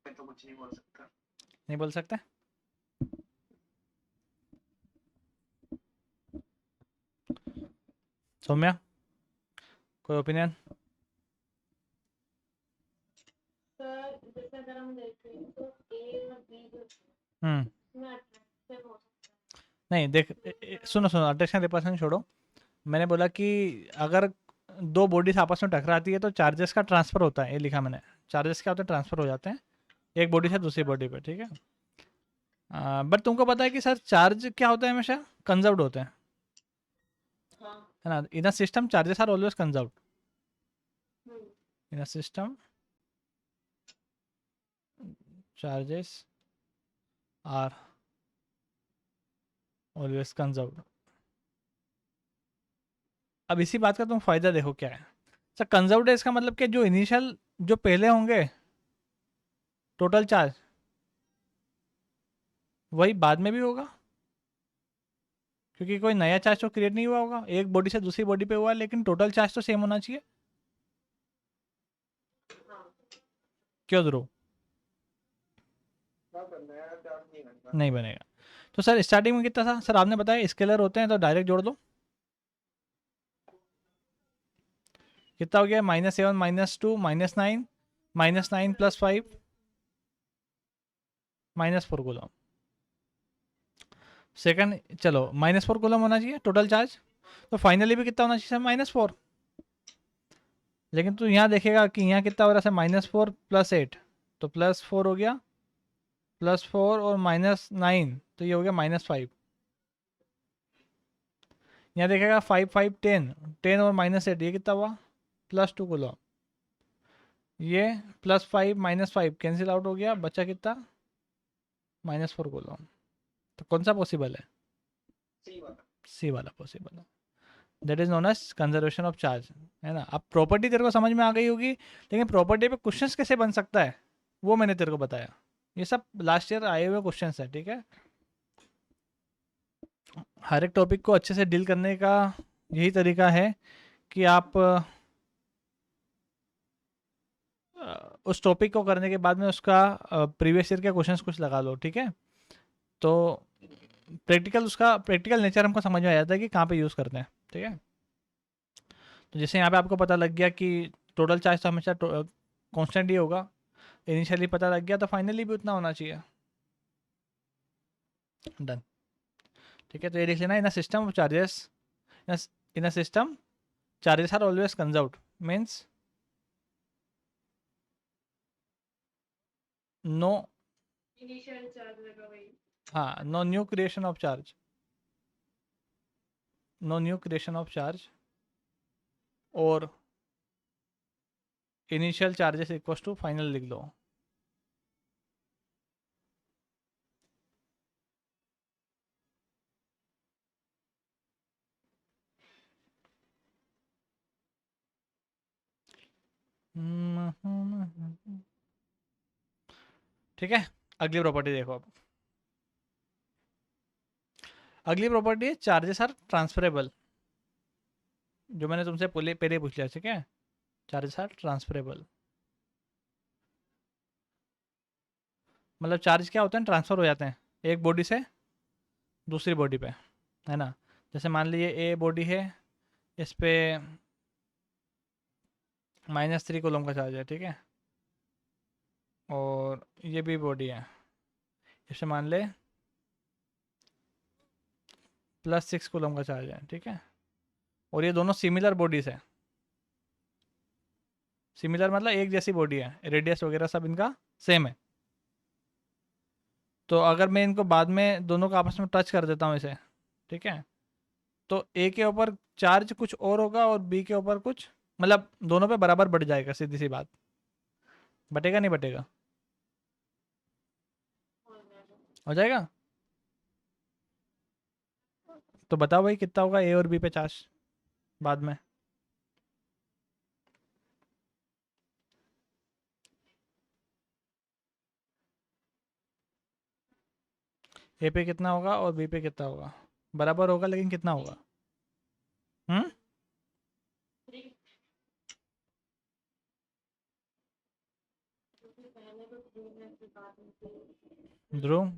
मैं तो कुछ नहीं बोल सकता। नहीं बोल सकते? सौम्या, कोई ओपिनियन? सर जैसे अगर हम देखें तो ए और बी जो हम्म। इसमें अट्रैक्शन हो सकता है। नहीं देख, सुनो सुनो, अट्रैक्शन रिपल्शन छोड़ो। मैंने बोला कि अगर दो बॉडीज आपस में टकराती है तो चार्जेस का ट्रांसफर होता है, ये लिखा मैंने। चार्जेस क्या होते हैं? ट्रांसफर हो जाते हैं एक बॉडी से दूसरी बॉडी पे, ठीक है। बट तुमको पता है कि सर चार्ज क्या होता है? हमेशा कंजर्व्ड होते हैं, हाँ। है ना। In a system charges are always conserved. Hmm. In a system charges are always conserved. अब इसी बात का तुम फायदा देखो क्या है। सर कंजर्व्ड है इसका मतलब कि जो इनिशियल, जो पहले होंगे टोटल चार्ज, वही बाद में भी होगा, क्योंकि कोई नया चार्ज तो क्रिएट नहीं हुआ होगा। एक बॉडी से दूसरी बॉडी पे हुआ, लेकिन टोटल चार्ज तो सेम होना चाहिए। हाँ। क्यों ध्रुव? नया चार्ज नहीं बनता। नहीं बनेगा। तो सर स्टार्टिंग में कितना था सर? आपने बताया स्केलर होते हैं तो डायरेक्ट जोड़ दो। कितना हो गया? -7 -2 -9, -9 + 5 -4 कूलम। सेकंड, चलो -4 कूलम होना चाहिए टोटल चार्ज। तो फाइनली भी कितना होना चाहिए सर? -4। लेकिन तू यहाँ देखेगा कि यहाँ कितना हो रहा है? -4 + 8, तो +4 हो गया, +4 और -9, तो ये हो गया -5। यहाँ देखेगा 5 5 10, 10 और -8, ये कितना हुआ? +2 कूलम। ये +5 -5 कैंसिल आउट हो गया, बचा कितना? -4 कूलम। तो कौन सा पॉसिबल है? सी वाला। सी वाला पॉसिबल है। That is known as conservation of charge, है ना। अब प्रॉपर्टी तेरे को समझ में आ गई होगी, लेकिन प्रॉपर्टी पे क्वेश्चंस कैसे बन सकता है वो मैंने तेरे को बताया। ये सब लास्ट ईयर आए हुए क्वेश्चंस है, ठीक है। हर एक टॉपिक को अच्छे से डील करने का यही तरीका है कि आप उस टॉपिक को करने के बाद में उसका प्रीवियस ईयर के क्वेश्चंस कुछ लगा लो, ठीक है। तो प्रैक्टिकल, उसका प्रैक्टिकल नेचर हमको समझ में आ जाता है कि कहाँ पे यूज़ करते हैं, ठीक है। तो जैसे यहाँ पे आपको पता लग गया कि टोटल चार्ज तो हमेशा कॉन्स्टेंट ही होगा, इनिशियली पता लग गया, तो फाइनली भी उतना होना चाहिए। डन। ठीक है, तो ये देख लेना, in a system of charges, in a system charges are always conserved, means no, initial charge लगा वही। हाँ, no new creation of charge, no new creation of charge, और initial charges equal to final लिख लो। ठीक है, अगली property देखो अब। अगली प्रॉपर्टी है चार्जेस आर ट्रांसफरेबल, जो मैंने तुमसे पहले पहले पूछ लिया, ठीक है। चार्जेस आर ट्रांसफरेबल मतलब चार्ज क्या होते हैं? ट्रांसफर हो जाते हैं एक बॉडी से दूसरी बॉडी पे, है ना। जैसे मान लीजिए ए बॉडी है, इस पे -3 कूलम का चार्ज है, ठीक है। और ये भी बॉडी है, इसे मान ले +6 कूलम का चार्ज है, ठीक है। और ये दोनों सिमिलर बॉडीज है। सिमिलर मतलब एक जैसी बॉडी है, रेडियस वगैरह सब इनका सेम है। तो अगर मैं इनको बाद में दोनों को आपस में टच कर देता हूँ इसे, ठीक है, तो ए के ऊपर चार्ज कुछ और होगा और बी के ऊपर कुछ, मतलब दोनों पे बराबर बढ़ जाएगा, सीधी सी बात। बटेगा नहीं बटेगा? हो जाएगा। हो जाएगा। तो बताओ भाई कितना होगा ए और बी पे चार्ज बाद में? ए पे कितना होगा और बी पे कितना होगा? बराबर होगा, लेकिन कितना होगा? हम्म। 3 पहले तो ध्रुव है फिर बाद में फिर ध्रुव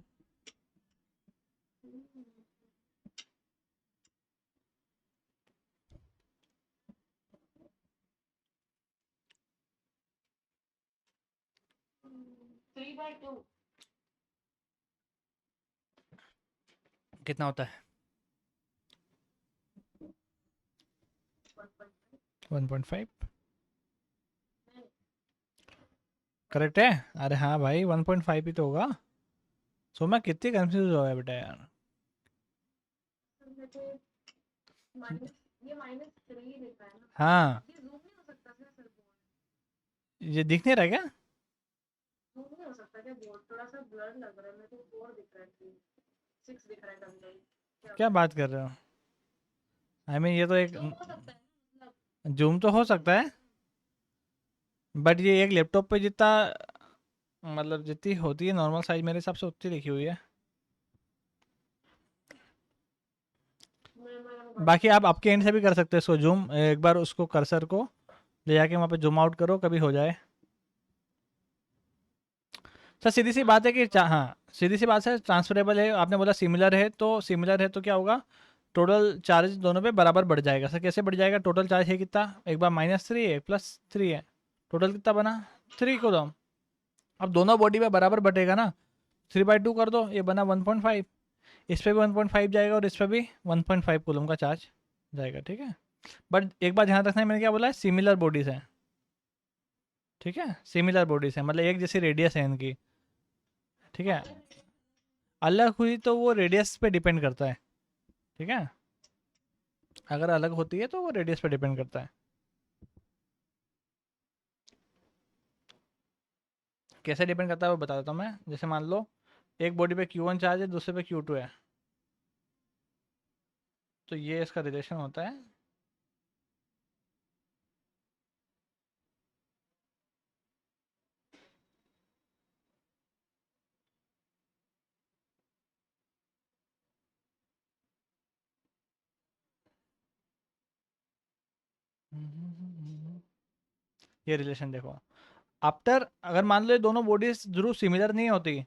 थ्री बाय टू कितना होता है? 1.5 करेक्ट है। अरे हाँ भाई 1.5 ही तो होगा। सो मैं कितनी कंफ्यूज हो गया बेटा यार। माइनस ये -3 लिखा है ना, हाँ ये जूम नहीं हो सकता क्या सर? बोर्ड ये दिख नहीं रहा क्या? जूम नहीं हो सकता क्या? बोर्ड थोड़ा सा ब्लर लग रहा है मेरे को। 4 दिख रहा है, 6 दिख रहा है कभी कभी। क्या बात कर रहे हो? आई मीन ये तो एक जूम हो सकता है ना, मतलब जूम तो हो सकता है, बट ये एक लैपटॉप पे जितना मतलब जितनी होती है नॉर्मल साइज मेरे हिसाब से उतनी लिखी हुई है। मैं बाकी आप आपके एंड से भी कर सकते हैं इसको जूम। एक बार उसको कर्सर को ले जाके वहाँ पे जूम आउट करो, कभी हो जाए। सर सीधी सी बात है कि हाँ सीधी सी बात है, ट्रांसफरेबल है। आपने बोला सिमिलर है, तो सिमिलर है तो क्या होगा, टोटल चार्ज दोनों पे बराबर बढ़ जाएगा। सर कैसे बढ़ जाएगा? टोटल चार्ज है कितना, एक बार -3 है +3 है, टोटल कितना बना 3 को दो। अब दोनों बॉडी पे बराबर बढ़ेगा ना, 3/2 कर दो, ये बना 1.5। इस पे भी 1.5 जाएगा और इस पे भी 1.5 कूलम का चार्ज जाएगा, ठीक है। बट एक बार ध्यान रखना है, मैंने क्या बोला है, सिमिलर बॉडीज हैं, ठीक है। सिमिलर बॉडीज हैं मतलब एक जैसी रेडियस है इनकी, ठीक है। अलग हुई तो वो रेडियस पे डिपेंड करता है, ठीक है। अगर अलग होती है तो वो रेडियस पे डिपेंड करता है। कैसे डिपेंड करता है वो बता देता हूँ मैं। जैसे मान लो एक बॉडी पे Q1 चार्ज है, दूसरे पे Q2 है, तो ये इसका रिलेशन होता है। ये रिलेशन देखो, आफ्टर अगर मान लो ये दोनों बॉडीज जरूर सिमिलर नहीं होती,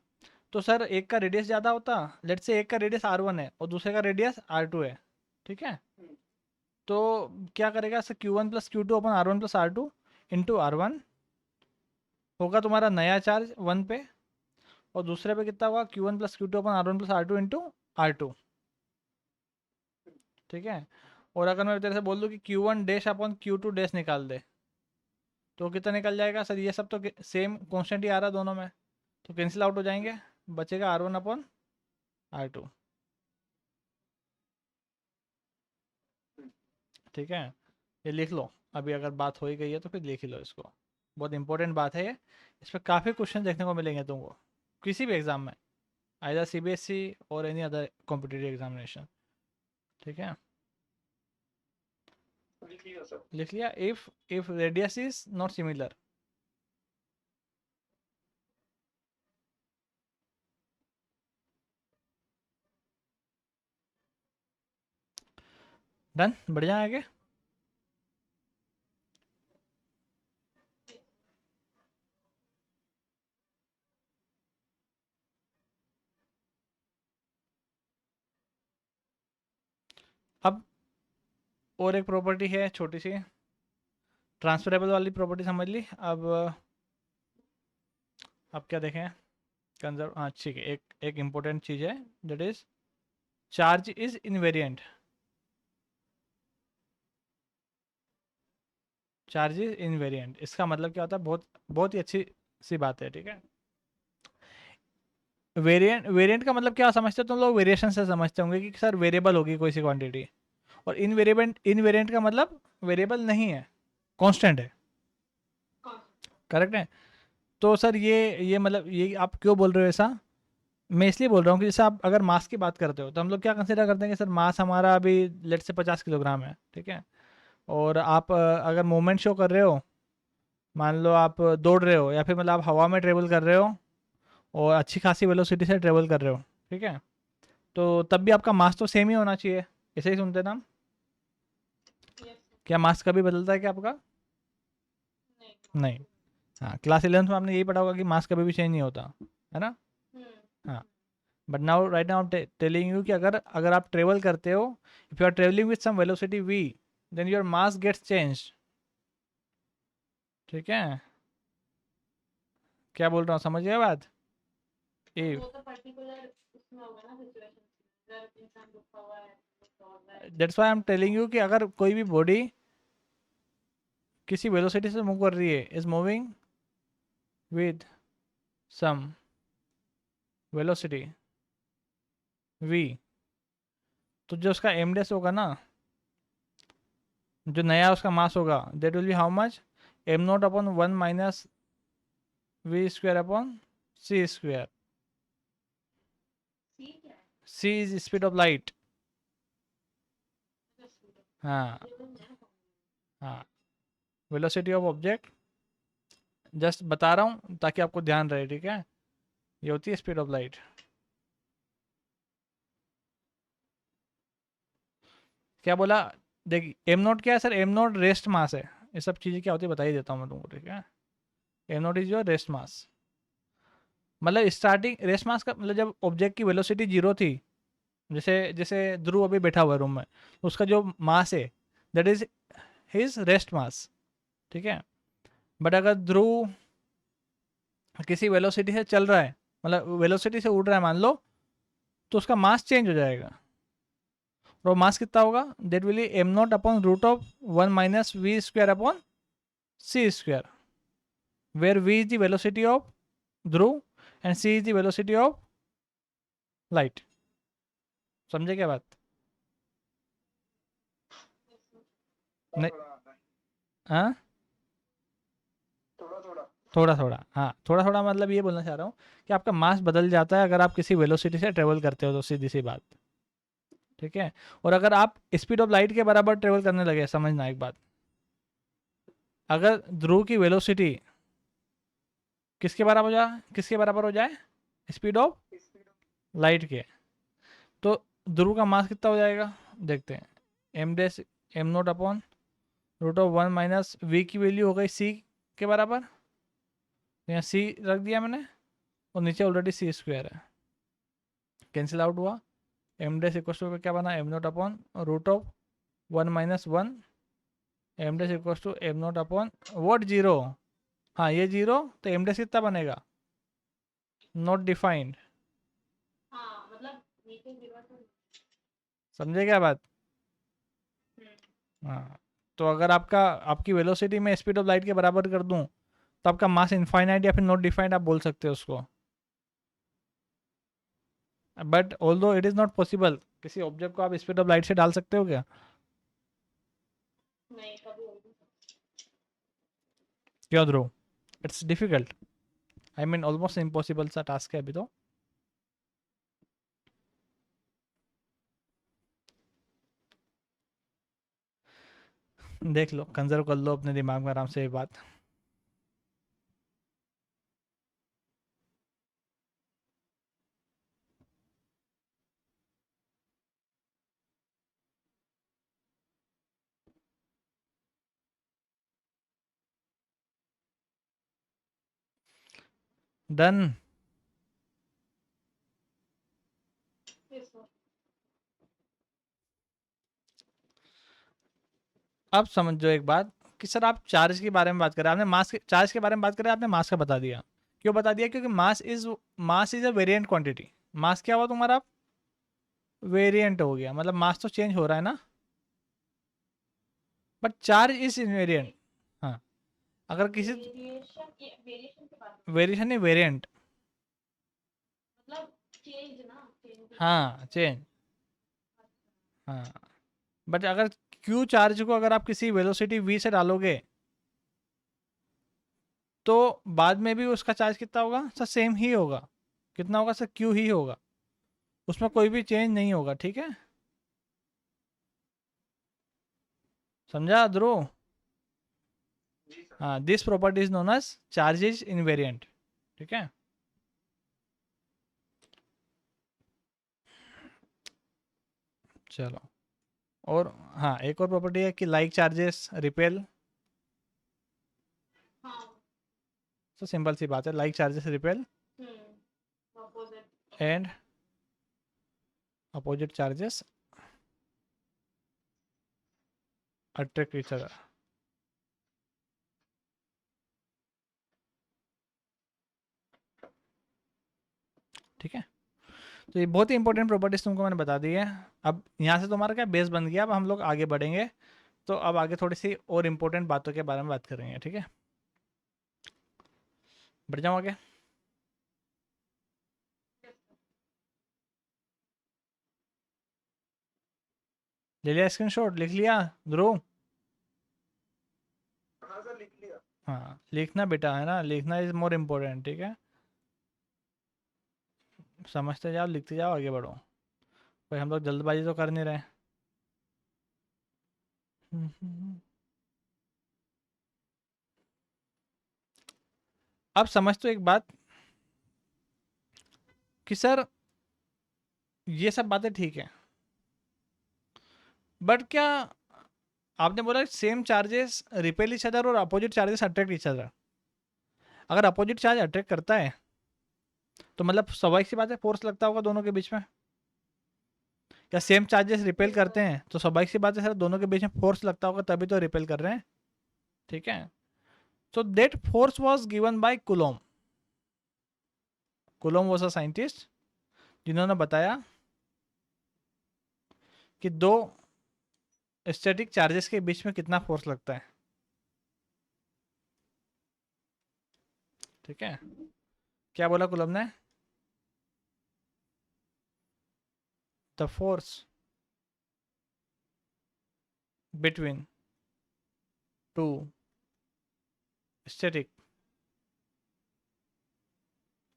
तो सर एक का रेडियस ज़्यादा होता। लेट से एक का रेडियस R1 है और दूसरे का रेडियस R2 है, ठीक है। तो क्या करेगा सर, Q1 + Q2 अपन R1 + R2 इंटू R1 होगा तुम्हारा नया चार्ज 1 पे, और दूसरे पे कितना होगा, Q1 + Q2 अपन R1 + R2 इंटू R2, ठीक है। और अगर मैं तेरे से बोल दूँ कि Q1 डैश अपन Q2 डैश निकाल दे, तो कितना निकल जाएगा सर? ये सब तो सेम कॉन्स्टेंट ही आ रहा है दोनों में, तो कैंसिल आउट हो जाएंगे, बचेगा R1/R2, ठीक है। ये लिख लो अभी, अगर बात हो ही गई है तो फिर लिख ही लो इसको, बहुत इंपॉर्टेंट बात है ये। इस पर काफ़ी क्वेश्चन देखने को मिलेंगे तुमको किसी भी एग्जाम में, आइदर CBSE और एनी अदर कॉम्पिटिटिव एग्जामिनेशन, ठीक है। लिख लिया सब। लिख लिया। If radius is not similar, done, बढ़िया आगे। अब और एक प्रॉपर्टी है छोटी सी, ट्रांसफरेबल वाली प्रॉपर्टी समझ ली। अब क्या देखें, कंजर्व, हाँ ठीक है। एक इम्पोर्टेंट चीज़ है, that is charge is invariant. Charge is invariant, इसका मतलब क्या होता है, बहुत बहुत ही अच्छी सी बात है, ठीक है। वेरिएंट, वेरिएंट का मतलब क्या समझते हो तुम लोग? वेरिएशन से समझते होंगे कि सर वेरिएबल होगी कोई सी क्वांटिटी, और इनवेरिएंट का मतलब वेरिएबल नहीं है, कांस्टेंट है, करेक्ट है। तो सर ये मतलब ये आप क्यों बोल रहे हो ऐसा? मैं इसलिए बोल रहा हूँ कि जैसे आप अगर मास की बात करते हो, तो हम लोग क्या कंसिडर करते हैं कि सर मास हमारा अभी लेट से 50 किलोग्राम है, ठीक है। और आप अगर मूवमेंट शो कर रहे हो, मान लो आप दौड़ रहे हो या फिर मतलब आप हवा में ट्रेवल कर रहे हो और अच्छी खासी वेलोसिटी से ट्रेवल कर रहे हो, ठीक है, तो तब भी आपका मास तो सेम ही होना चाहिए। ऐसे ही सुनते हैं ना हम? Yes, क्या मास कभी बदलता है क्या आपका? नहीं नहीं। हाँ, क्लास 11th में आपने यही पढ़ा होगा कि मास कभी भी चेंज नहीं होता, है ना। हाँ, but now right now telling you कि अगर अगर आप ट्रेवल करते हो, if you are travelling with some velocity v, then your mass gets change. ठीक है, क्या बोल रहा हूँ, समझ गए बात। ए वो तो पर्टिकुलर उसमें होगा ना सिचुएशन, अगर इंसान रुका हुआ है तो होगा है। That's why I am telling you कि अगर कोई भी बॉडी किसी वेलोसिटी से मूव कर रही है, is moving with some velocity v, तो जो उसका एम डेस होगा ना, जो नया उसका मास होगा, that will be how much, M not upon 1 minus we square upon C square. C क्या है? C is speed of light. अच्छा, speed of- हाँ ये तो नया formula हाँ, वेलोसिटी ऑफ ऑब्जेक्ट, जस्ट बता रहा हूँ ताकि आपको ध्यान रहे, ठीक है। ये होती है स्पीड ऑफ लाइट। क्या बोला, देखिए एम नोट क्या है sir, m naught rest mass है। ये सब चीज़ें क्या होती है बता ही देता हूँ मैं तुमको, ठीक है। M naught is your rest mass, मतलब स्टार्टिंग रेस्ट मास का मतलब जब ऑब्जेक्ट की वेलोसिटी जीरो थी, जैसे जैसे ध्रुव अभी बैठा हुआ है रूम में, तो उसका जो मास है that is his rest mass, ठीक है। बट अगर ध्रुव किसी वेलोसिटी से चल रहा है, मतलब वेलोसिटी से उड़ रहा है मान लो, तो उसका मास चेंज हो जाएगा। और वो मास कितना होगा, that will be m not upon root of 1 minus we square upon C square, where v is the velocity of Dhruv and c is the velocity of light। समझे क्या बात। नहीं, थोड़ा आता है, हाँ थोड़ा थोड़ा। थोड़ा थोड़ा, हाँ थोड़ा थोड़ा, मतलब ये बोलना चाह रहा हूँ कि आपका मास बदल जाता है अगर आप किसी वेलोसिटी से ट्रेवल करते हो, तो सीधी सी बात, ठीक है। और अगर आप स्पीड ऑफ लाइट के बराबर ट्रेवल करने लगे, समझना एक बात, अगर ध्रुव की वेलोसिटी किसके बराबर हो जाए, किसके बराबर हो जाए, speed of speed of light के, तो ध्रुव का मास कितना हो जाएगा, देखते हैं। M days M naught upon root of 1 minus we की वैल्यू हो गई सी के बराबर, तो यहाँ सी रख दिया मैंने, और नीचे ऑलरेडी सी स्क्वायर है, कैंसिल आउट हुआ। एम डेस इक्वल टू क्या बना, m naught upon root of 1 minus 1, m dash equal to m naught upon what zero, हाँ ये जीरो, तो एम डेस कितना बनेगा, नॉट डिफाइंड। हाँ, मतलब नीचे जीरो से समझे क्या बात। हाँ, तो अगर आपका आपकी वेलोसिटी में स्पीड ऑफ लाइट के बराबर कर दूं, तो आपका मास इनफाइनाइट या फिर नॉट डिफाइंड आप बोल सकते हो उसको। बट ऑल दो इट इज़ नॉट पॉसिबल, किसी ऑब्जेक्ट को आप स्पीड ऑफ लाइट से डाल सकते हो क्या। नहीं, कभी हो नहीं सकता। क्यों Dhruv, it's difficult, I mean almost impossible सा टास्क है अभी तो। देख लो, कंजर्व कर लो अपने दिमाग में आराम से ये बात। डन। Yes, sir. अब समझो एक बात कि सर आप चार्ज के बारे में बात करें, आपने मास के चार्ज के बारे में बात करें, आपने मास का बता दिया। क्यों बता दिया, क्योंकि mass is a variant quantity. Mass क्या हुआ तुम्हारा, वेरिएंट हो गया, मतलब मास तो चेंज हो रहा है ना, बट चार्ज इज इनवेरिएंट। हाँ, अगर किसी वेरिएशन के बाद वेरिएशन नहीं, वेरिएंट, मतलब चेंज ना, चेंज। हाँ चेंज, हाँ। बट अगर क्यू चार्ज को अगर आप किसी वेलोसिटी v से डालोगे, तो बाद में भी उसका चार्ज कितना होगा सर, सेम ही होगा। कितना होगा सर, क्यू ही होगा, उसमें कोई भी चेंज नहीं होगा, ठीक है। समझा ध्रुव। जी सर। हाँ, this property is known as charge is invariant, ठीक है। चलो, और हाँ एक और प्रॉपर्टी है कि लाइक चार्जेस रिपेल। हाँ, तो सिंपल सी बात है, like charges repel opposite and opposite charges attract each other. ठीक है, तो ये बहुत ही इंपॉर्टेंट प्रॉपर्टीज तुमको मैंने बता दी है। अब यहाँ से तुम्हारा क्या बेस बन गया, अब हम लोग आगे बढ़ेंगे। तो अब आगे थोड़ी सी और इम्पोर्टेंट बातों के बारे में बात करेंगे। ठीक है, बढ़ जाओ आगे। ले लिया स्क्रीनशॉट, लिख लिया ध्रुव? हाँ सर लिख लिया। हाँ लिखना बेटा, है ना, लिखना इज मोर इम्पोर्टेंट। ठीक है, समझते जाओ, लिखते जाओ, आगे बढ़ो। भाई हम लोग जल्दबाजी तो कर नहीं रहे। अब समझ तो एक बात कि सर ये सब बातें ठीक है, बट क्या आपने बोला same charges repel each other और opposite charges attract each other. अगर अपोजिट चार्ज अट्रैक्ट करता है तो मतलब स्वाभाविक सी बात है फोर्स लगता होगा दोनों के बीच में। क्या सेम चार्जेस रिपेल करते हैं तो स्वाभाविक सी बात है सर दोनों के बीच में फोर्स लगता होगा, तभी तो रिपेल कर रहे हैं। ठीक है, so that force was given by Coulomb. Coulomb was a scientist जिन्होंने बताया कि दो स्टैटिक चार्जेस के बीच में कितना फोर्स लगता है। ठीक है, क्या बोला कुलम ने? The force between two static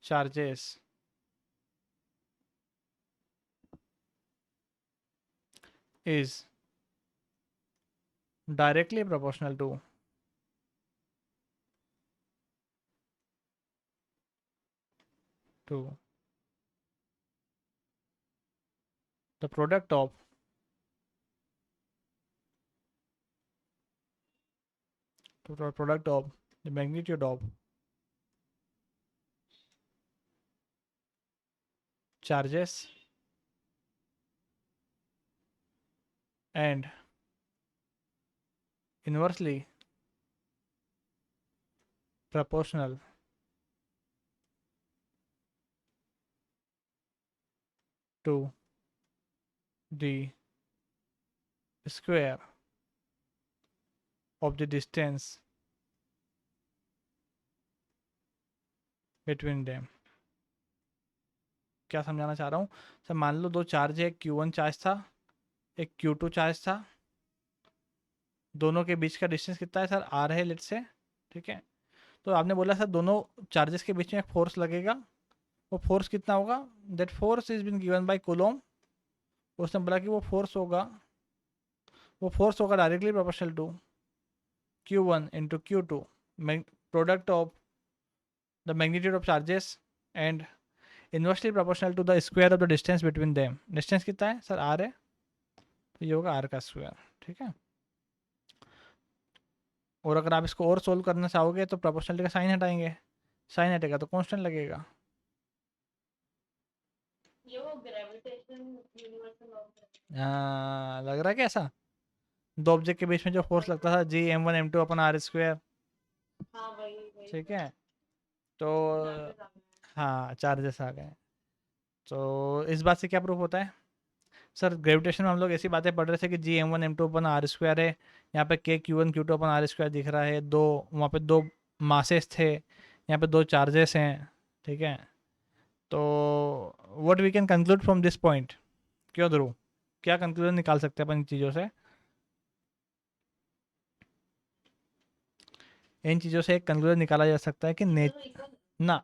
charges is directly proportional to the product of the magnitude of charges and inversely proportional to the square of the distance between them। क्या समझाना चाह रहा हूँ सर, मान लो दो चार्ज है, एक Q1 चार्ज था, एक Q2 चार्ज था, दोनों के बीच का डिस्टेंस कितना है सर, R है लेट से। ठीक है, तो आपने बोला सर दोनों चार्जेस के बीच में एक फोर्स लगेगा, वो फोर्स कितना होगा? That force is been given by Coulomb. उसने बोला कि वो फोर्स होगा directly proportional to Q1 into Q2 product of the magnitude of charges and inversely proportional to the square of the distance between them। Distance कितना है sir? R है, तो ये होगा R का स्क्वायर। ठीक है, और अगर आप इसको और सोल्व करना चाहोगे तो प्रोपोर्शनलिटी का साइन हटाएंगे, साइन हटेगा तो कांस्टेंट लगेगा। ये वो ग्रेविटेशन यूनिवर्सल लॉ है। हाँ लग रहा है कैसा? दो ऑब्जेक्ट के बीच में जो फोर्स लगता था G m1 m2 अपन R स्क्वायर। हाँ वही वही ठीक है, तो चार्जेस आ गए। हाँ चार्जेस आ गए। तो इस बात से क्या प्रूफ होता है सर? ग्रेविटेशन में हम लोग ऐसी बातें पढ़ रहे थे कि G m1 m2 अपन R स्क्वायर है, यहाँ पे K Q1 Q2 अपन R स्क्वायर दिख रहा है, दो वहाँ पे दो मासेस थे, यहाँ पे दो चार्जेस हैं। ठीक है, तो what we can conclude from this point, क्यों ध्रुव, क्या कंक्लूजन निकाल सकते हैं अपन इन चीज़ों से? इन चीज़ों से एक कंक्लूजन निकाला जा सकता है कि ना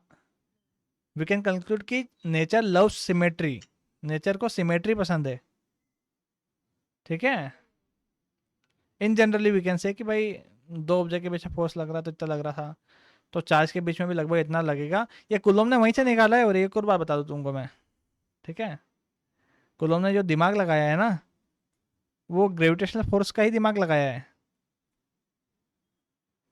वी कैन कंक्लूड कि नेचर लव्स सिमेट्री, नेचर को सिमेट्री पसंद है। ठीक है, इन जनरली वी कैन से कि भाई दो ऑब्जेक्ट के बीच में फोर्स लग रहा तो इतना लग रहा था, तो चार्ज के बीच में भी लगभग इतना लगेगा। ये कुलोम ने वहीं से निकाला है। और एक और बात बता दूं तुमको मैं, ठीक है, कुलोम ने जो दिमाग लगाया है ना, वो ग्रेविटेशनल फोर्स का ही दिमाग लगाया है।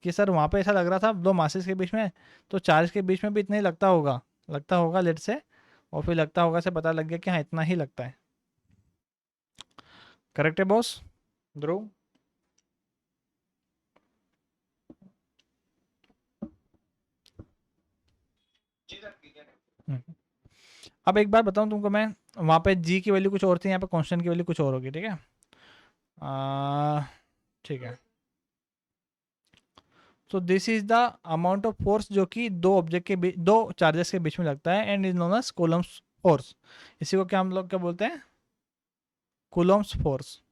कि सर वहाँ पे ऐसा लग रहा था दो मासेस के बीच में, तो चार्ज के बीच में भी इतना ही लगता होगा लेट से, और फिर लगता होगा से पता लग गया कि हाँ इतना ही लगता है। करेक्ट है बॉस ध्रुव? जी सर क्लियर है। हम्म। अब एक बार बताऊं तुमको मैं, वहाँ पे जी की वैल्यू कुछ और थी, यहाँ पे कांस्टेंट की वैल्यू कुछ और होगी, ठीक है? ठीक है। So this is the amount of force जो कि दो ऑब्जेक्ट के बीच, दो चार्जेस के बीच में लगता है, and is known as Coulomb's force. इसी को क्या हम लोग क्या बोलते हैं? कूलम्स फोर्स,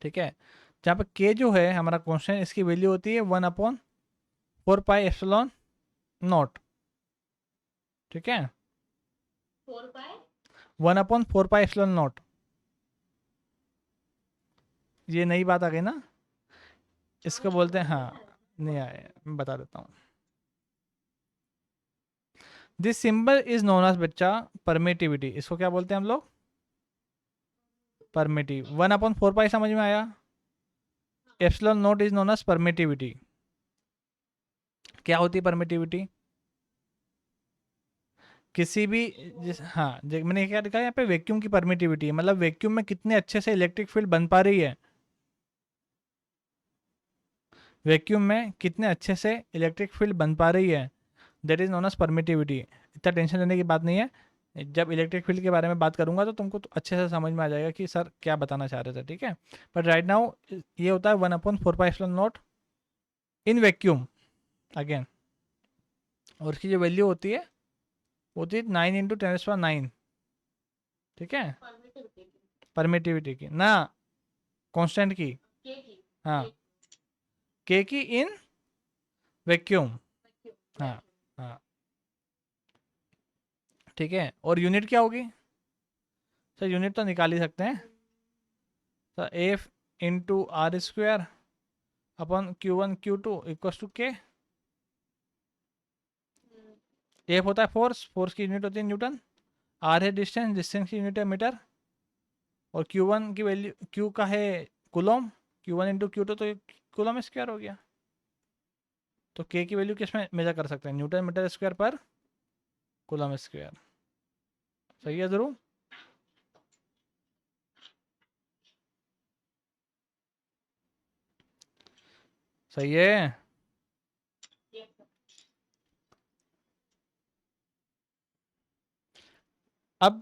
ठीक है? जहाँ पे के जो है हमारा कांस्टेंट, इसकी वैल्यू होती है 1/4 पाई एप्सिलॉन नॉट, ठीक है? 4 पाई 1/4 पाई एप्सिलॉन नॉट। ये नई बात आ गई ना, इसको बोलते हैं, हाँ नहीं आए, मैं बता देता हूँ। This symbol is known as बच्चा परमिटिविटी। इसको क्या बोलते हैं हम लोग? परमिटिव। 1/4 पाई समझ में आया? Epsilon naught is known as permittivity. क्या होती है परमिटिविटी? किसी भी हाँ मैंने क्या लिखा है यहाँ पे, वैक्यूम की परमिटिविटी है, मतलब वैक्यूम में कितने अच्छे से इलेक्ट्रिक फील्ड बन पा रही है, वैक्यूम में कितने अच्छे से इलेक्ट्रिक फील्ड बन पा रही है, that is known as permittivity. इतना टेंशन लेने की बात नहीं है, जब इलेक्ट्रिक फील्ड के बारे में बात करूंगा तो तुमको तो अच्छे से समझ में आ जाएगा कि सर क्या बताना चाह रहे थे, ठीक है? बट राइट नाउ ये होता है 1/4 pi epsilon not in vacuum again, और इसकी जो वैल्यू होती है वो होती है 9 × 10⁹, ठीक है? परमिटिविटी परमिटिविटी की ना, कांस्टेंट की। के की हाँ, के की इन वैक्यूम। वैक्यूम हाँ हाँ, ठीक है? और यूनिट क्या होगी सर? यूनिट तो निकाल ही सकते हैं sir, F into r square upon Q1 Q2 = K। F होता है फोर्स, फोर्स की यूनिट होती है न्यूटन, आर है डिस्टेंस, डिस्टेंस की यूनिट है मीटर, और Q1 की वैल्यू, Q का है कूलम, Q1 × Q2 तो कूलम स्क्वायर हो गया। तो K की वैल्यू किस में मेजर कर सकते हैं? न्यूटन मीटर स्क्वायर पर कूलम स्क्वायर। सही है ध्रुव? सही है। अब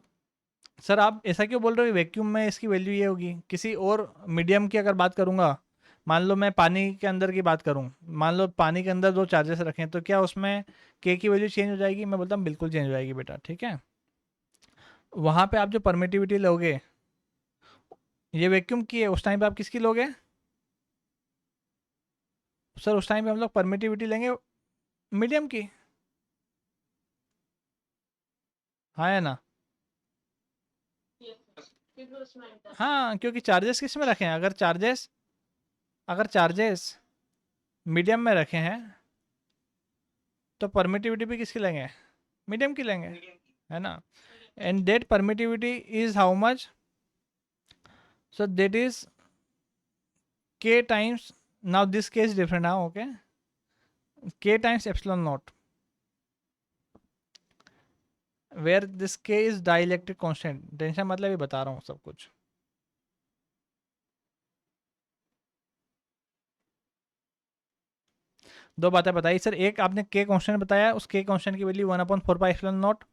सर आप ऐसा क्यों बोल रहे हो वैक्यूम में इसकी वैल्यू ये होगी? किसी और मीडियम की अगर बात करूंगा, मान लो मैं पानी के अंदर की बात करूं, मान लो पानी के अंदर दो चार्जेस रखें, तो क्या उसमें के की वैल्यू चेंज हो जाएगी? मैं बोलता हूँ बिल्कुल चेंज हो जाएगी बेटा, ठीक है? वहाँ पे आप जो परमिटिविटी लोगे, ये वैक्यूम की है, उस टाइम पे आप किसकी लोगे सर? उस टाइम पे हम लोग परमिटिविटी लेंगे मीडियम की, हाँ या ना? क्योंकि उसमें इंटर हाँ, क्योंकि चार्जेस किस में रखे हैं? अगर चार्जेस मीडियम में रखे हैं तो परमिटिविटी भी किसकी लेंगे? मीडियम की लेंगे, मीडियम की। है ना? And that permittivity is how much? So that is k times, now this k is different now, okay? K times epsilon naught, where this k is dielectric constant। Tension मतलब ये बता रहा हूँ सब कुछ। दो बातें बताई सर, एक आपने k कांस्टेंट बताया, उस k कांस्टेंट की value 1/4 pi epsilon naught,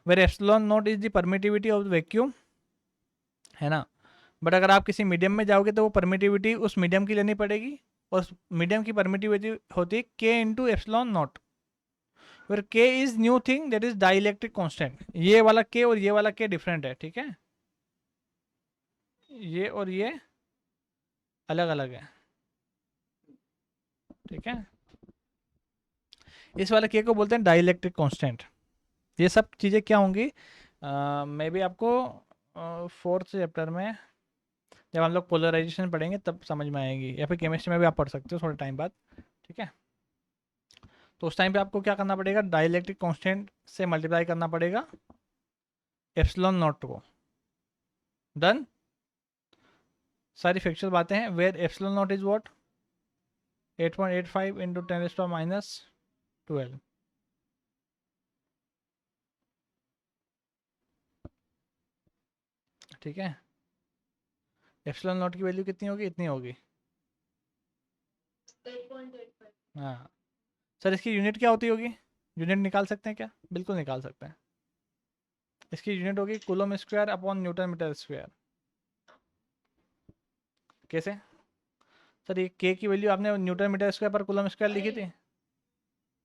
where epsilon naught is the permittivity of the vacuum, है ना? बट अगर आप किसी मीडियम में जाओगे तो वो परमिटिविटी उस मीडियम की लेनी पड़ेगी, और मीडियम की परमिटिविटी होती है k into epsilon not, where k is new thing, that is dielectric constant। ये वाला k और ये वाला k डिफरेंट है, ठीक है? ये और ये अलग अलग है, ठीक है? इस वाले k को बोलते हैं डाइलेक्ट्रिक कांस्टेंट। ये सब चीज़ें क्या होंगी, मैं भी आपको 4th चैप्टर में जब हम लोग पोलराइजेशन पढ़ेंगे तब समझ में आएगी, या फिर केमिस्ट्री में भी आप पढ़ सकते हो थोड़े टाइम बाद, ठीक है? तो उस टाइम पे आपको क्या करना पड़ेगा? डाइलेक्ट्रिक कांस्टेंट से मल्टीप्लाई करना पड़ेगा एप्सिलॉन नॉट को। डन? सारी फैक्चुअल बातें हैं। Where epsilon naught is what 8.85 into 10⁻12। ठीक है, एप्सिलॉन नॉट की वैल्यू कितनी होगी, इतनी होगी। 8.85। हाँ सर, इसकी यूनिट क्या होती होगी, यूनिट निकाल सकते हैं क्या? बिल्कुल निकाल सकते हैं। इसकी यूनिट होगी coulomb square upon newton metre square. कैसे सर, ये के की वैल्यू आपने न्यूटन मीटर स्क्वायर पर कूलम स्क्वायर लिखी थी?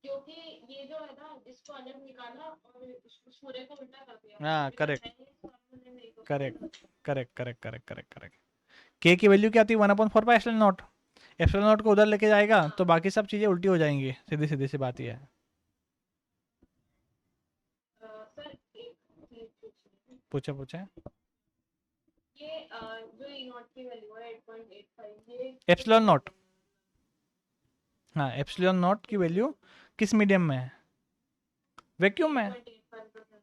क्योंकि ये जो है ना, इसको अलग निकाला और उस पूरे को उल्टा कर दिया। हाँ अभी तक करेक्ट है नहीं, इस फॉर्मूले में तो correct correct correct correct correct correct. के की वैल्यू क्या आती है, 1/4 pi epsilon not. Epsilon naught को उधर लेके जाएगा तो बाकी सब चीज़ें उल्टी हो जाएंगी, सीधी सीधी सी बात ही है। सर एक चीज पूछनी है। पूछे पूछे। ये जो ई नॉट की वैल्यू है 8.85, ये एप्सिलॉन नॉट, हाँ एप्सिलॉन नॉट की वैल्यू किस मीडियम में है? वैक्यूम में। 8.85%।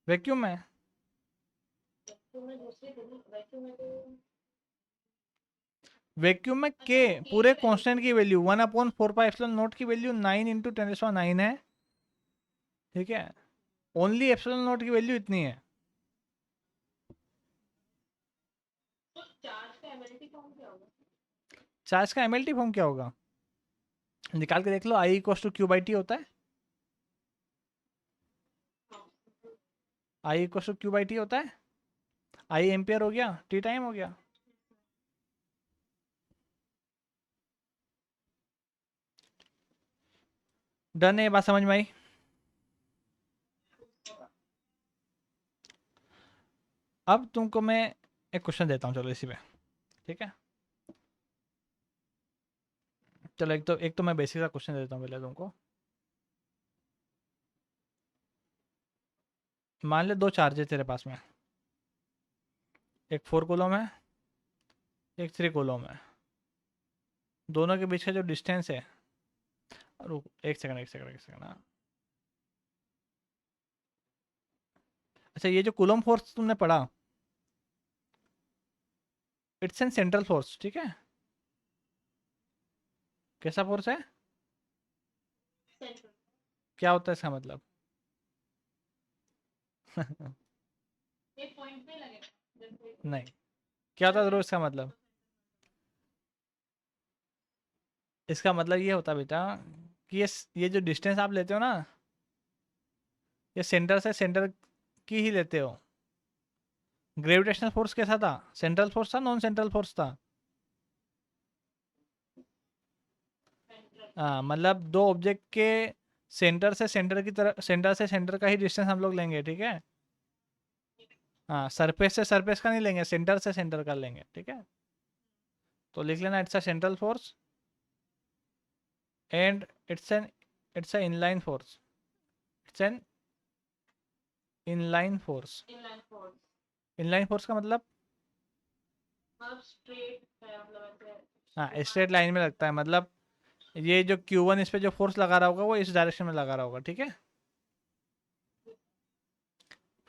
वैक्यूम में तो मैं दूसरी थी ना, वैक्यूम में तो वैक्यूम में अच्छा के वो पूरे की कांस्टेंट की वैल्यू 1/4 पाई एप्सिलॉन नॉट की वैल्यू 9 इंटू 10⁻9 है। ठीक है, ओनली एप्सिलॉन नॉट की वैल्यू इतनी है। तो चार्ज का एमएलटी फॉर्म क्या होगा? चार्ज का एमएलटी फॉर्म क्या होगा, निकाल के देख लो। I equal to q by t होता है। I equal to q by t होता है। आई एम्पियर हो गया, टी टाइम हो गया। डन है, ये बात समझ में आई? अब तुमको मैं एक क्वेश्चन देता हूँ, चलो इसी पे। ठीक है, चलो एक तो मैं बेसिक सा क्वेश्चन देता हूँ पहले तुमको। मान ले दो चार्जेस तेरे पास में, एक 4 कूलम है, एक 3 कूलम है। दोनों के बीच का जो डिस्टेंस है, रुक एक सेकंड एक सेकंड एक सेकंड, हाँ। अच्छा, ये जो कूलम फोर्स तुमने पढ़ा, इट्स एन सेंट्रल फोर्स, ठीक है। कैसा फोर्स है, सेंट्रल। क्या होता है इसका मतलब? ये पॉइंट पे लगेगा जैसे नहीं, क्या होता है जरूर इसका मतलब? इसका मतलब ये होता है बेटा कि ये जो डिस्टेंस आप लेते हो ना, ये सेंटर से सेंटर की ही लेते हो। ग्रेविटेशनल फोर्स कैसा था, सेंट्रल फोर्स था, नॉन सेंट्रल फोर्स था? सेंट्रल। हाँ, मतलब दो ऑब्जेक्ट के सेंटर से सेंटर की तरफ, सेंटर से सेंटर का ही डिस्टेंस हम लोग लेंगे, ठीक है। हाँ, सरफेस से सरफेस का नहीं लेंगे, सेंटर से सेंटर का लेंगे, ठीक है। तो लिख लेना, it's a central force and it's a inline force. It's an inline force. Inline force inline force का मतलब, मतलब स्ट्रेट है, मतलब ऐसे हाँ घुमा स्ट्रेट लाइन में लगता है, मतलब ये जो Q1 इस पे जो फोर्स लगा रहा होगा वो इस डायरेक्शन में लगा रहा होगा, ठीक है।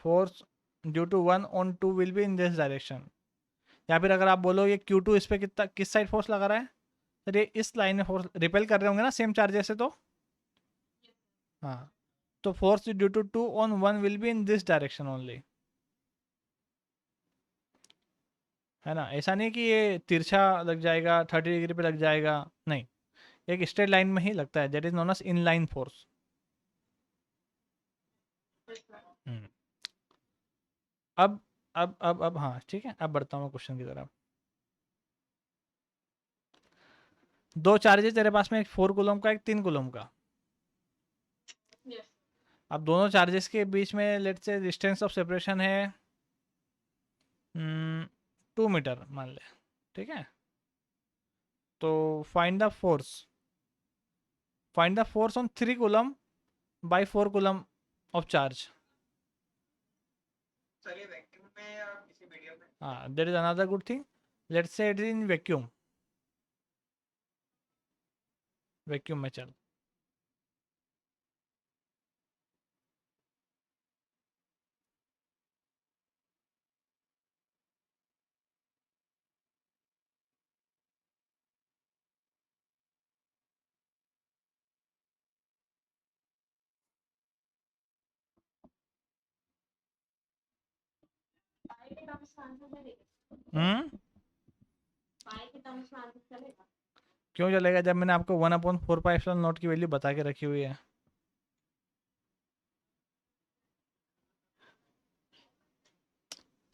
Force due to 1 on 2 will be in this direction. या फिर अगर आप बोलो ये Q2 इस पे कितना, किस साइड फोर्स लगा रहा है, तो ये इस लाइन में फोर्स रिपेल कर रहे होंगे ना सेम चार्जेस से, तो हाँ, तो force due to 2 on 1 will be in this direction only, है ना। ऐसा नहीं कि ये तिरछा लग जाएगा, 30 डिग्री पे लग जाएगा, नहीं, एक स्ट्रेट लाइन में ही लगता है, that is known as inline force. अब हाँ ठीक है, अब बढ़ता हूँ मैं क्वेश्चन की तरफ। दो चार्जेस तेरे पास में, एक 4 कूलम का, एक 3 कूलम का। यस। अब दोनों चार्जेस के बीच में let's say distance of separation है 2 मीटर मान ले, ठीक है। तो find the force on 3 coulomb by 4 coulomb of charge. Sir ये वैक्यूम में या किसी मीडियम में? हाँ, there is another good thing, let's say it is in vacuum. Vacuum में चल, टर्म्स में आंसर चलेगा, पाई के टर्म्स में आंसर चलेगा। क्यों चलेगा जब मैंने आपको 1/4 पाई की वैल्यू बता के रखी हुई है।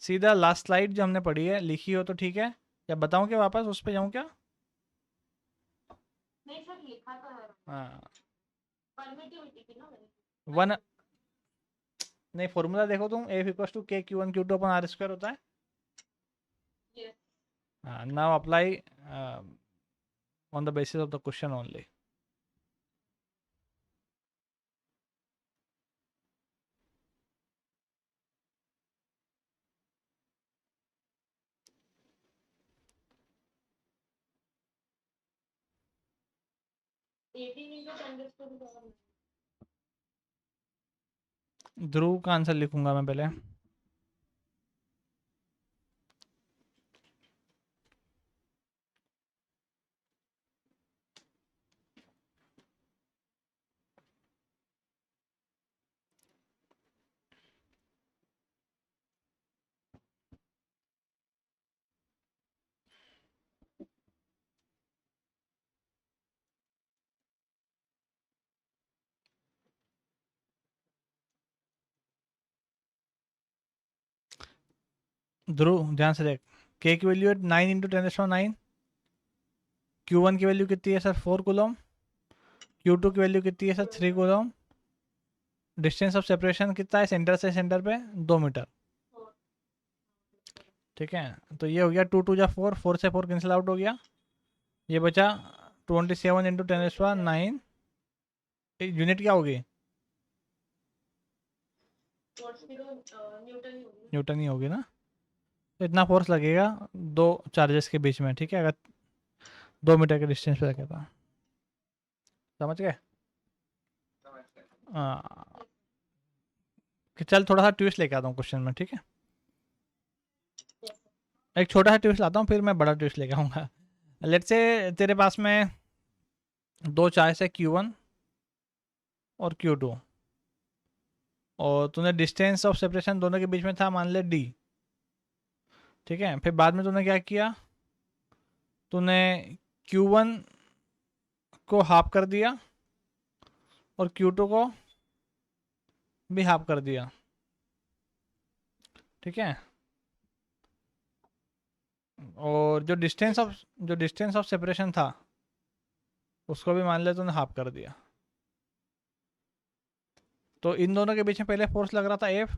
सीधा लास्ट स्लाइड जो हमने पढ़ी है लिखी हो तो ठीक है, या बताऊं क्या वापस उस पे जाऊं क्या? नहीं सर लिखा तो है, हाँ परमिटिविटी की ना मैंने। वन नहीं, फॉर्मूला देखो तुम, F इक्वल्स टू के Q1 Q2 अपन R स्क्वायर होता है। यस हाँ, now apply on the basis of the question only. Dhruv का आंसर लिखूंगा मैं पहले। ध्रुव ध्यान से देख, के की वैल्यू है 9 इंटू 10⁹ Q1 की वैल्यू कितनी है सर 4 कूलम, Q2 की वैल्यू कितनी है sir 3 coulomb, distance of separation कितना है सेंटर से सेंटर पे 2 मीटर। ठीक है, तो ये हो गया 2 2 जा 4, 4 से 4 कैंसिल आउट हो गया, ये बचा 27 इंटू 10⁹ यूनिट क्या होगी? न्यूटन ही होगी ना। तो इतना फोर्स लगेगा दो चार्जेस के बीच में, ठीक है, अगर 2 मीटर के डिस्टेंस पे रखे तो। समझ गए? समझ गए। हाँ, कि चल थोड़ा सा ट्विस्ट लेके आता हूँ क्वेश्चन में, ठीक है, एक छोटा सा ट्विस्ट लाता हूँ फिर मैं बड़ा ट्विस्ट लेके आऊँगा। लेट से तेरे पास में दो चार्ज है Q1 और Q2, और तूने डिस्टेंस ऑफ सेपरेशन दोनों के बीच में था मान ले D। ठीक है, फिर बाद में तूने क्या किया, तूने Q1 को हाफ कर दिया और Q2 को भी हाफ कर दिया। ठीक है, और जो डिस्टेंस ऑफ सेपरेशन था उसको भी मान ले तूने हाफ कर दिया। तो इन दोनों के बीच में पहले फोर्स लग रहा था F,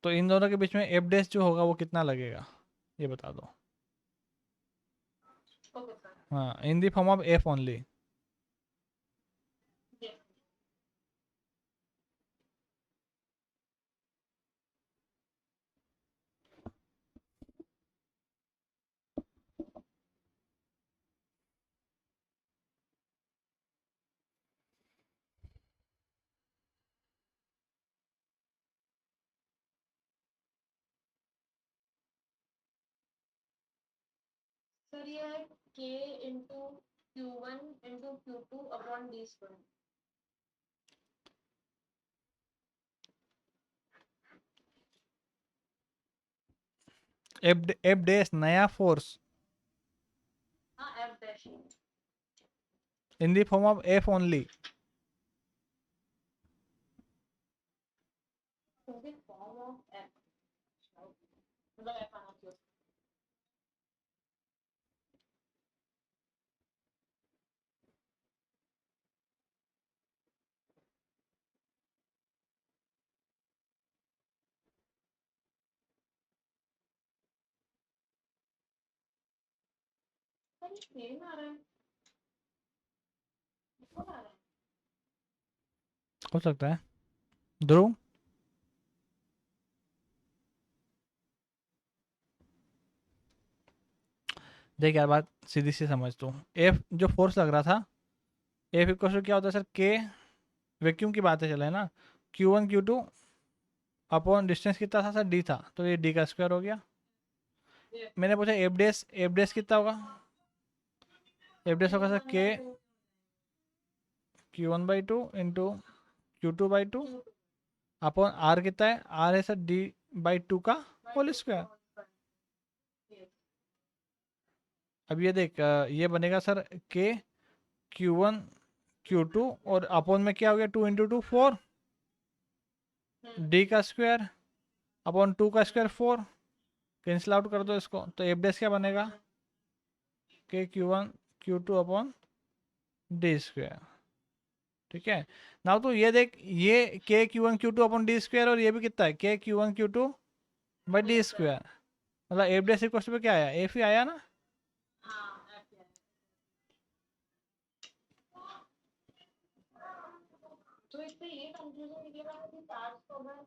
तो इन दोनों के बीच में F डैश जो होगा वो कितना लगेगा ये बता दो। हाँ, in the form of F only. Sir ये है k into Q1 into Q2 upon D square. F dash नया फोर्स हाँ F dash in the form of F only. Form of F, मतलब F आना चाहिए। सर ये same आ रहा है, कौन आ रहा है? हो सकता है। ध्रुव देख यार, बात सीधी सी समझ तू, F जो फोर्स लग रहा था F इक्वल टू क्या होता है सर, K वैक्यूम की बातें चले ना, Q1 Q2 अपॉन डिस्टेंस कितना था सर D था, तो ये D का स्क्वायर हो गया। मैंने पूछा F डैश कितना होगा, F डैश होगा sir K Q1/2 into Q2/2 upon r कितना है, आर है सर d/2 का होल स्क्वायर। अब ये देख ये बनेगा सर k q1 q2 और अपॉन में क्या हो गया 2 इंटू 2 4 d का स्क्वायर अपॉन 2 का स्क्वायर 4, कैंसिल आउट कर दो इसको, तो एफ डैश क्या बनेगा k q1 q2 upon D square. ठीक है, नाउ तो ये देख ये k q1 q2 upon D square और ये भी कितना है k q1 q2 by D square, मतलब एफ डैश इक्वल पे क्या आया एफ ही आया ना। तो इससे ये कंक्लूजन निकलेगा कि चार्ज को अगर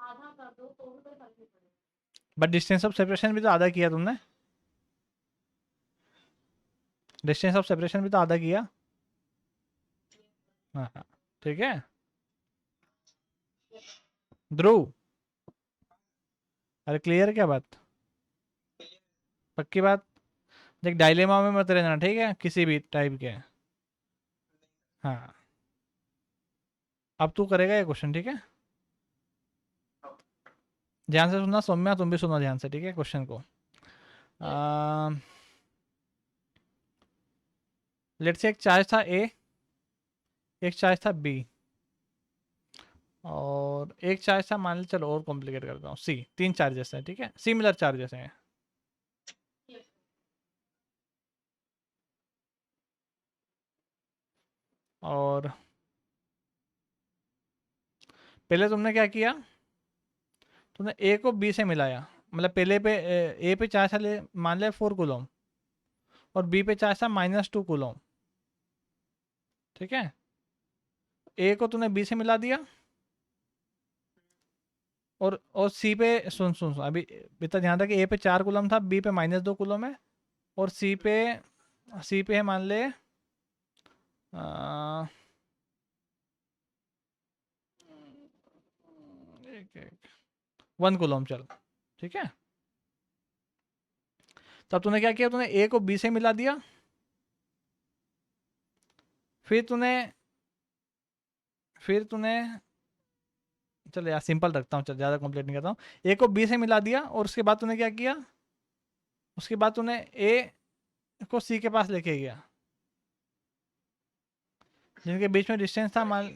आधा कर दो तो भी कोई फर्क नहीं पड़ेगा। बट डिस्टेंस ऑफ सेपरेशन भी तो आधा किया तुमने, डिस्टेंस ऑफ सेपरेशन भी तो आधा किया। हाँ हाँ ठीक है ध्रुव, अरे क्लियर क्या बात, पक्की बात। देख डायलेमा में मत रहना, ठीक है किसी भी टाइप के। हाँ अब तू करेगा ये क्वेश्चन, ठीक है ध्यान से सुनना सौम्या, तुम भी सुनो ध्यान से, ठीक है क्वेश्चन को। लेट्स से एक चार्ज था ए, एक चार्ज था बी, और एक चार्ज था मान लो, चलो और कॉम्प्लिकेट करता हूँ सी, तीन चार्जेस हैं ठीक है, सिमिलर चार्जेस हैं। और पहले तुमने क्या किया, तुमने ए को बी से मिलाया, मतलब पहले पे ए पे चार्ज था मान लिया 4 कूलम और बी पे चार्ज था -2 कूलम, ठीक है ए को तूने बी से मिला दिया और सी पे सुन अभी इतना ध्यान रख, ए पे 4 कूलम था, बी पे -2 कूलम है, और सी पे है मान ले 1 कूलम चल, ठीक है। तब तूने क्या किया, तूने ए को बी से मिला दिया, फिर तूने चलो यार सिंपल रखता हूँ, चल ज़्यादा कॉम्प्लिकेट नहीं करता हूँ, ए को बी से मिला दिया और उसके बाद तूने क्या किया, उसके बाद तूने ए को सी के पास लेके गया, जिनके बीच में डिस्टेंस था मान,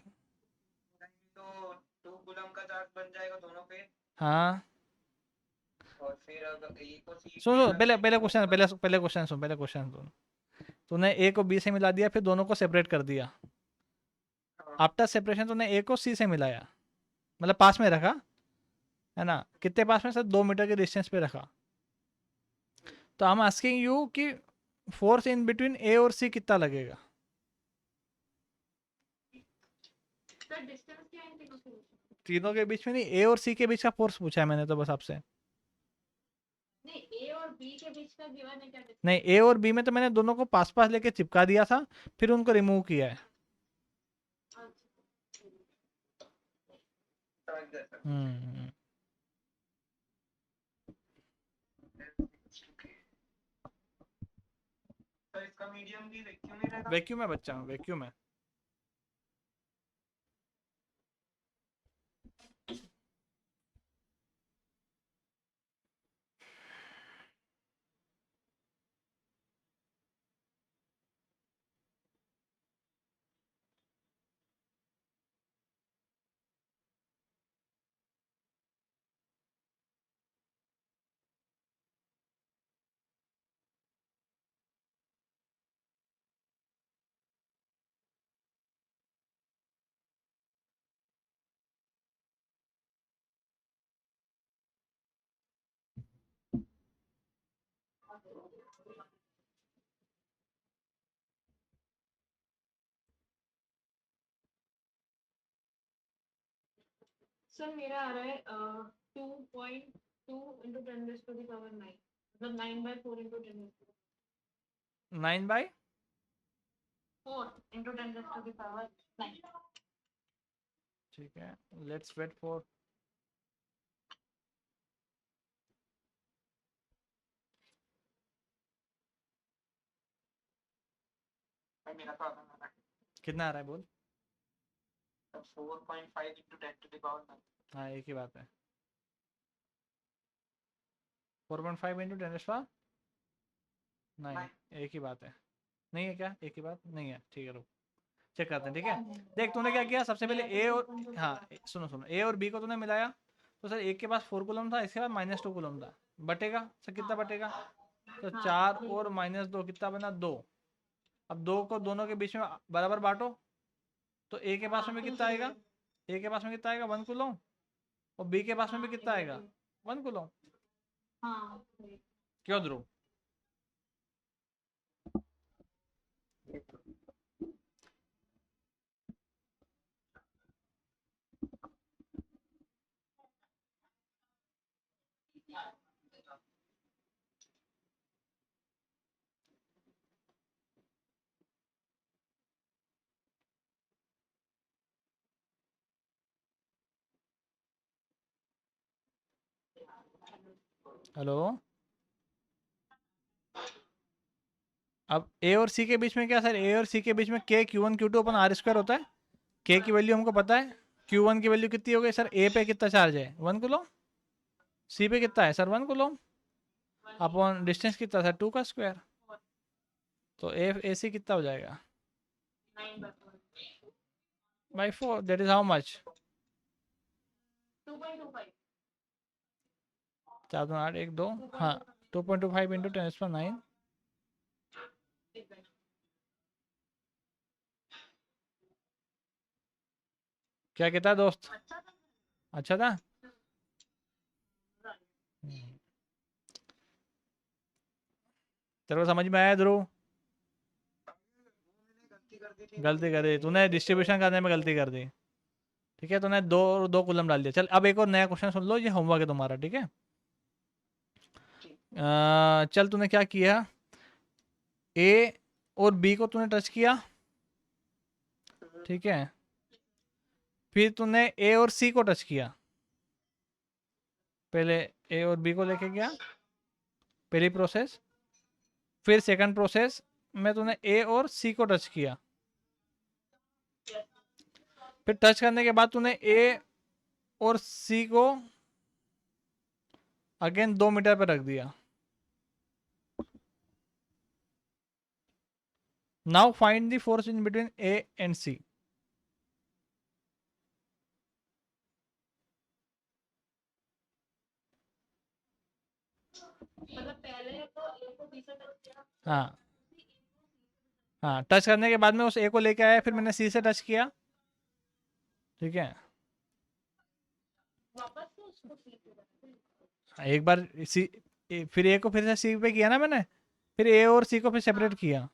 तो 2 कूलम का चार्ज बन जाएगा दोनों पे। हाँ और फिर अगर ए को सी सुन पे सुन पहले रखेंगे पहले तो क्वेश्चन होगा। पहले क्वेश्चन सुन, तूने ए को बी से मिला दिया फिर दोनों को सेपरेट कर दिया, हाँ, आफ्टर सेपरेशन तूने ए को सी से मिलाया, मतलब पास में रखा है ना, कितने पास में सर 2 मीटर के डिस्टेंस पे रखा। तो हम आस्किंग यू कि फोर्स इन बिटवीन ए और सी कितना लगेगा। सर डिस्टेंस क्या है इन तीनों के बीच में? तीनों के बीच में नहीं, ए और सी के बीच का फोर्स पूछा है मैंने तो बस आपसे। नहीं, ए और बी के बीच का गिवन है क्या डिस्टेंस? नहीं ए और बी में तो मैंने दोनों को पास पास लेके चिपका दिया था, फिर उनको रिमूव किया है। समझ गया सर। हम्म सर इसका मीडियम भी वैक्यूम ही रहेगा। वैक्यूम है बच्चा, वैक्यूम है। सर मेरा आ रहा है 2.2 इंटू 10⁻⁹ मतलब 9/4 इंटू 10⁻⁴ 9/4। इंटू 10⁻⁹ ठीक है लेट्स वेट फॉर, मेरा तो आधा कितना आ रहा है बोल। 4.5 into 10 to the power 9. हाँ एक ही बात है 4.5 इंटू 10 9 Nine. एक ही बात है नहीं है क्या एक ही बात नहीं है ठीक है रुक चेक करते हैं ठीक है देख तूने क्या किया सबसे पहले ए और हाँ सुनो सुनो ए और बी को तूने मिलाया तो सर एक के पास 4 कूलम था इसके बाद -2 कूलम था बटेगा सर कितना बटेगा तो 4 और -2 कितना बना 2 अब 2 को दोनों के बीच में बराबर बांटो तो ए के पास में भी कितना आएगा ए के पास में कितना आएगा 1 कूलम और बी के पास में भी कितना आएगा 1 कूलम हाँ क्यों ध्रुव हेलो अब ए और सी के बीच में क्या सर ए और सी के बीच में के Q1 Q2 upon are square होता है के की वैल्यू हमको पता है Q1 की वैल्यू कितनी हो गई सर ए पे कितना चार्ज है 1 कूलम सी पे कितना है सर 1 कूलम अपॉन डिस्टेंस कितना सर 2 का स्क्वायर तो ए सी कितना हो जाएगा 9/4 दैट इज हाउ मच 2.25 4 2 8 1 2 हाँ 2.25 इंटू 10⁹ क्या कहता है दोस्त अच्छा था तेरे को समझ में आया ध्रुव गलती कर दी थी गलती कर दी तूने डिस्ट्रीब्यूशन करने में गलती कर दी ठीक है तूने दो कॉलम डाल दिया चल अब एक और नया क्वेश्चन सुन लो ये होमवर्क है तुम्हारा ठीक है चल तूने क्या किया ए और बी को तूने टच किया ठीक है फिर तूने ए और सी को टच किया पहले ए और बी को लेके गया पहली प्रोसेस फिर सेकंड प्रोसेस में तूने ए और सी को टच किया फिर टच करने के बाद तूने ए और सी को अगेन 2 मीटर पर रख दिया now find the force in between A and C मतलब पहले तो ए को बी से टच किया हाँ हाँ टच करने के बाद में उस ए को लेके आया फिर मैंने सी से टच किया ठीक है वापस से उसको सी पे रखते एक बार सी फिर ए को फिर से सी पे किया ना मैंने फिर ए और सी को फिर सेपरेट किया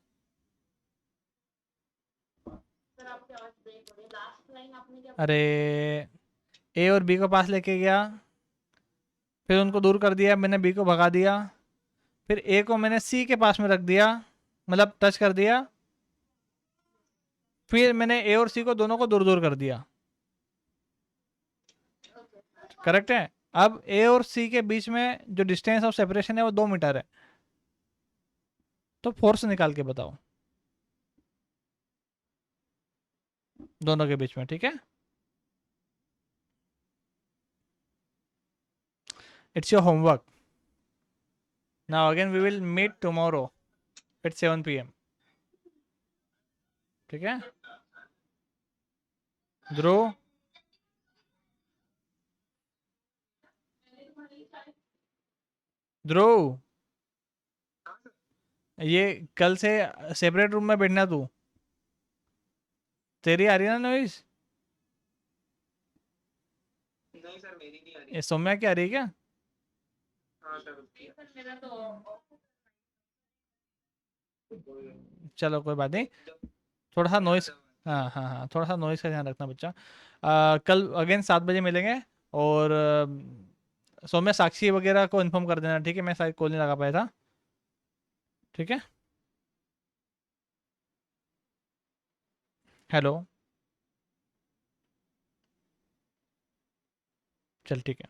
सर आपकी आवाज ब्रेक हो रही है लास्ट लाइन आपने क्या अरे ए और बी को पास लेके गया फिर उनको दूर कर दिया मैंने बी को भगा दिया फिर ए को मैंने सी के पास में रख दिया मतलब टच कर दिया फिर मैंने ए और सी को दोनों को दूर दूर कर दिया करेक्ट है अब ए और सी के बीच में जो डिस्टेंस ऑफ सेपरेशन है वो 2 मीटर है तो फोर्स निकाल के बताओ दोनों के बीच में ठीक है it's your homework now again we will meet tomorrow at 7 PM ठीक है ध्रुव ध्रुव ये कल से सेपरेट रूम में बैठना तू तेरी आ रही है ना नॉइस नहीं सर मेरी नहीं आ रही ये सौम्या की आ रही है क्या हाँ सर उसकी है। सर मेरा तो चलो कोई बात नहीं थोड़ा सा नॉइस हाँ हाँ हाँ थोड़ा सा नॉइस का ध्यान रखना बच्चा कल अगेन 7 बजे मिलेंगे और सौम्या साक्षी वगैरह को इन्फॉर्म कर देना ठीक है मैं शायद कॉल नहीं लगा पाया था ठीक है हेलो चल ठीक है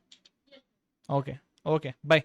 ओके ओके बाय